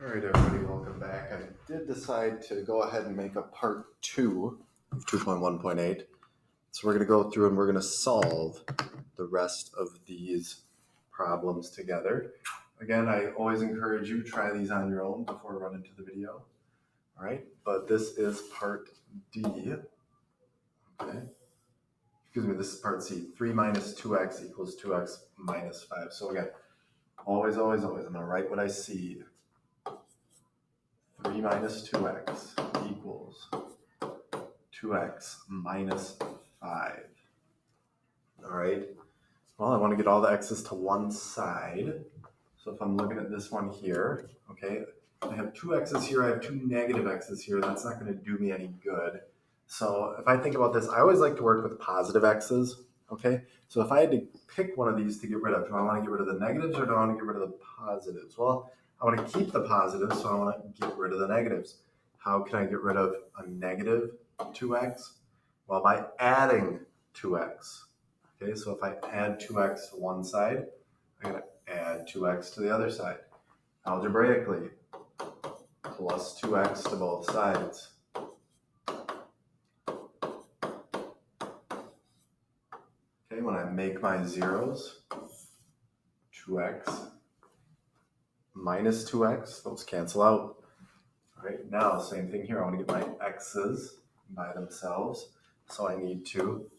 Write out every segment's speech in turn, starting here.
All right, everybody, welcome back. I did decide to go ahead and make a part 2 of 2.1.8. So we're going to go through and we're going to solve the rest of these problems together. Again, I always encourage you to try these on your own before we run into the video. All right, but this is part D. Okay. Excuse me, this is part C. 3 minus 2x equals 2x minus 5. So again, always, I'm going to write what I see. 3 minus 2x equals 2x minus 5. All right. Well, I want to get all the x's to one side. So if I'm looking at this one here, okay, I have 2 x's here, I have 2 negative x's here. That's not going to do me any good. So if I think about this, I always like to work with positive x's, okay? So if I had to pick one of these to get rid of, do I want to get rid of the negatives or do I want to get rid of the positives? Well, I want to keep the positives, so I want to get rid of the negatives. How can I get rid of a negative 2x? Well, by adding 2x. Okay, so if I add 2x to one side, I'm going to add 2x to the other side. Algebraically, plus 2x to both sides. Okay, when I make my zeros, 2x minus 2x, those cancel out. All right, now same thing here. I want to get my x's by themselves. So I need to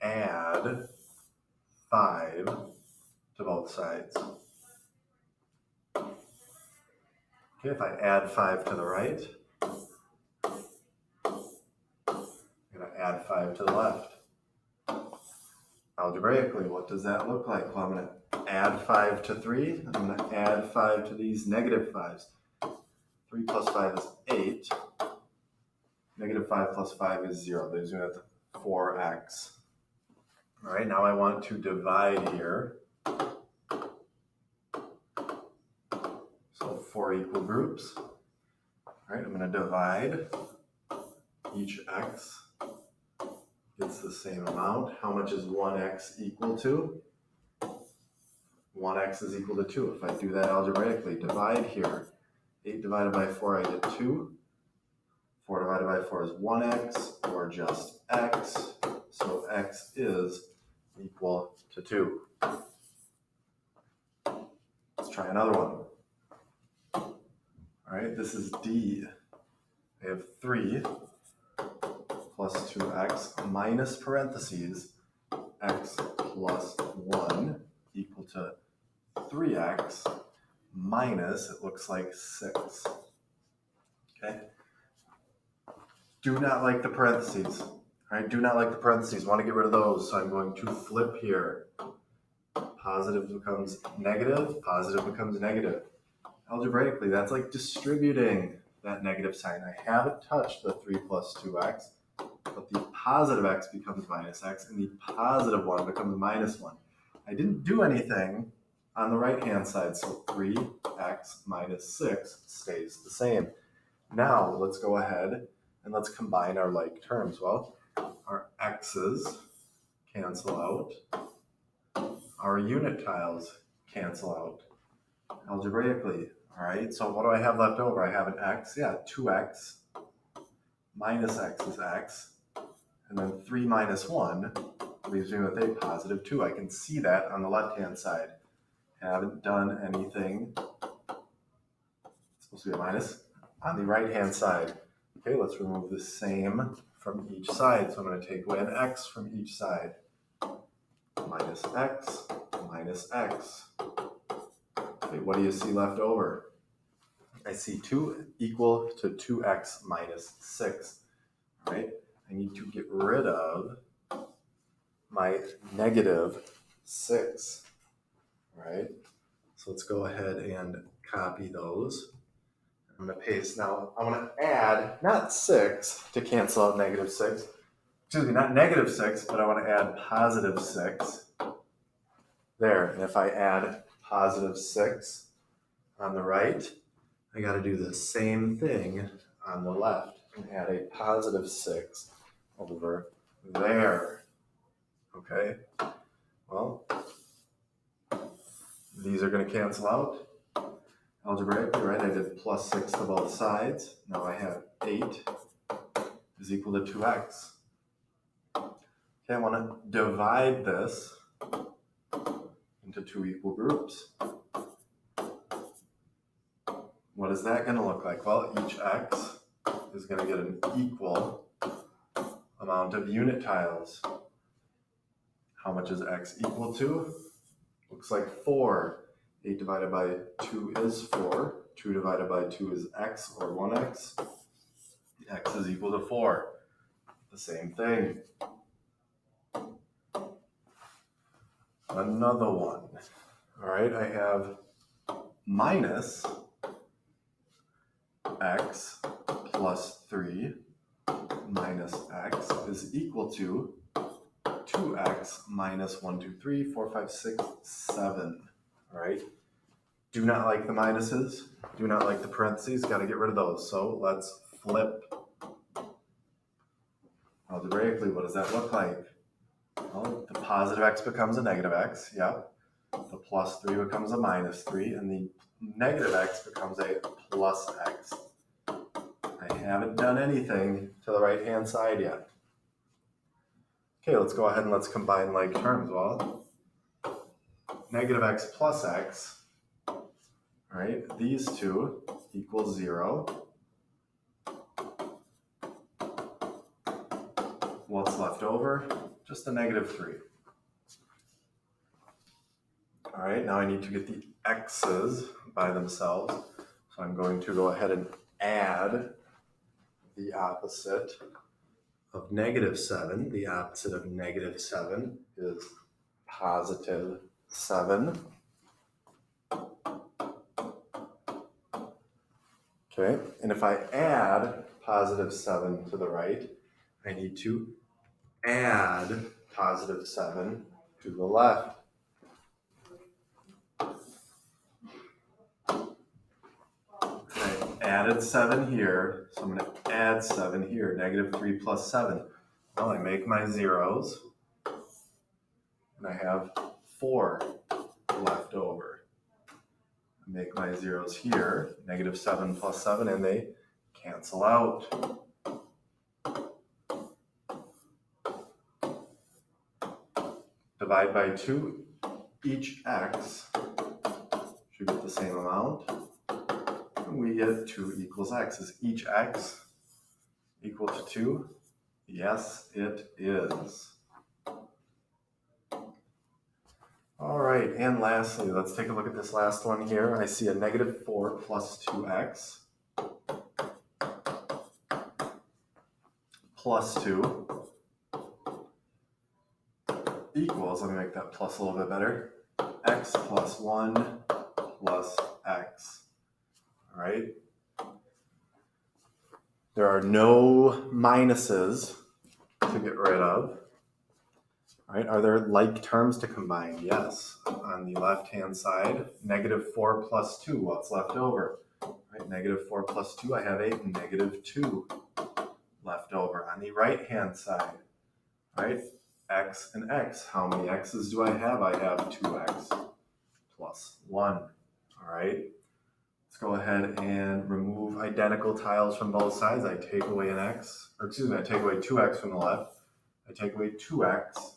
add 5 to both sides. Okay, if I add 5 to the right, I'm going to add 5 to the left. Algebraically, what does that look like? Well, I'm going to add 5 to 3. I'm going to add 5 to these negative 5s. 3 plus 5 is 8. Negative 5 plus 5 is 0. There's 4x. All right, now I want to divide here. So 4 equal groups. All right, I'm going to divide. Each x gets the same amount. How much is 1x equal to? 1x is equal to 2. If I do that algebraically, divide here. 8 divided by 4, I get 2. 4 divided by 4 is 1x, or just x. So x is equal to 2. Let's try another one. All right, this is D. I have 3 plus 2x minus parentheses x plus 1 equal to 3x minus, it looks like 6. Okay? Do not like the parentheses. All right, do not like the parentheses. Want to get rid of those. So I'm going to flip here. Positive becomes negative. Positive becomes negative. Algebraically, that's like distributing that negative sign. I haven't touched the 3 plus 2x, but the positive x becomes minus x, and the positive 1 becomes minus 1. I didn't do anything on the right-hand side, so 3x minus 6 stays the same. Now, let's go ahead and let's combine our like terms. Well, our x's cancel out. Our unit tiles cancel out algebraically. All right, so what do I have left over? I have an x, 2x minus x is x, and then 3 minus 1 leaves me with a positive 2. I can see that on the left-hand side. Haven't done anything. It's supposed to be a minus on the right-hand side. Okay, let's remove the same from each side. So I'm going to take away an x from each side. Minus x, minus x. Okay, what do you see left over? I see 2 equal to 2x minus 6. All right, I need to get rid of my negative 6. All right, so let's go ahead and copy those. I'm going to paste. Now, I want to add, not 6 to cancel out negative 6. Excuse me, not negative 6, but I want to add positive 6. There, and if I add positive 6 on the right, I got to do the same thing on the left and add a positive 6 over there. Okay, well, these are going to cancel out. algebraically, right? I did plus 6 to both sides. Now I have 8 is equal to 2x. Okay, I want to divide this into 2 equal groups. What is that going to look like? Well, each x is going to get an equal amount of unit tiles. How much is x equal to? Looks like 4. 8 divided by 2 is 4. 2 divided by 2 is x, or 1x. X is equal to 4. The same thing. Another one. All right, I have minus x plus 3 minus x is equal to 2x minus 1, 2, 3, 4, 5, 6, 7. All right. Do not like the minuses. Do not like the parentheses. Got to get rid of those. So let's flip. Algebraically, what does that look like? Well, the positive x becomes a negative x. Yep. The plus 3 becomes a minus 3. And the negative x becomes a plus x. I haven't done anything to the right-hand side yet. Okay, let's go ahead and let's combine like terms. Well, negative x plus x, all right, these two equal 0. What's left over? Just a negative 3. All right, now I need to get the x's by themselves. So I'm going to go ahead and add the opposite of negative 7. The opposite of negative 7 is positive 7. Okay, and if I add positive 7 to the right, I need to add positive 7 to the left. I added 7 here, so I'm going to add 7 here. Negative 3 plus 7. Well, I make my zeros, and I have 4 left over. I make my zeros here, negative 7 plus 7, and they cancel out. Divide by 2, each x should get the same amount. And we get 2 equals x. Is each x equal to 2? Yes, it is. All right, and lastly, let's take a look at this last one here. I see a negative 4 plus 2x plus 2 equals, let me make that plus a little bit better, x plus 1 plus x. All right. There are no minuses to get rid of. All right. Are there like terms to combine? Yes. On the left-hand side, negative 4 plus 2, what's left over? All right. Negative 4 plus 2, I have a negative 2 left over. On the right-hand side, all right, x and x. How many x's do I have? I have 2x plus 1. All right. Let's go ahead and remove identical tiles from both sides. I take away an x, or excuse me, I take away 2x from the left. I take away 2x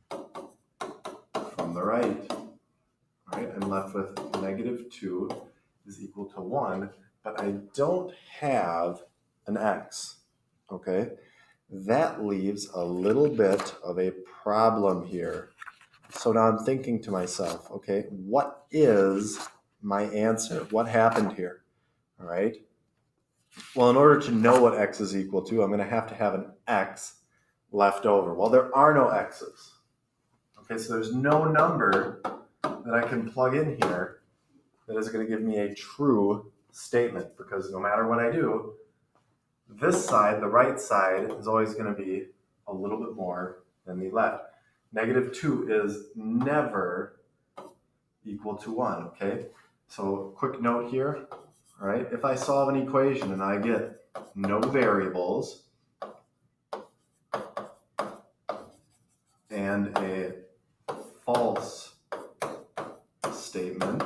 from the right. All right, I'm left with negative 2 is equal to 1, but I don't have an x, okay? That leaves a little bit of a problem here. So now I'm thinking to myself, okay, what is my answer? What happened here? All right. Well, in order to know what x is equal to, I'm going to have an x left over. Well, there are no x's. Okay, so there's no number that I can plug in here that is going to give me a true statement, because no matter what I do, this side, the right side, is always going to be a little bit more than the left. Negative 2 is never equal to 1, okay? So quick note here, all right? If I solve an equation and I get no variables and a false statement,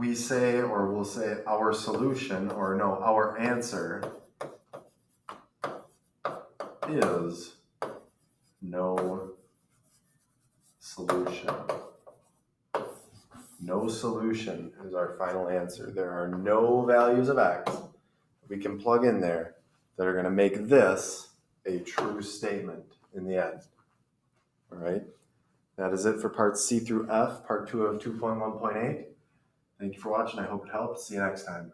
we say, or we'll say our solution, or no, our answer is no solution. No solution is our final answer. There are no values of x we can plug in there that are going to make this a true statement in the end. All right. That is it for parts C through F, part 2 of 2.1.8. Thank you for watching. I hope it helped. See you next time.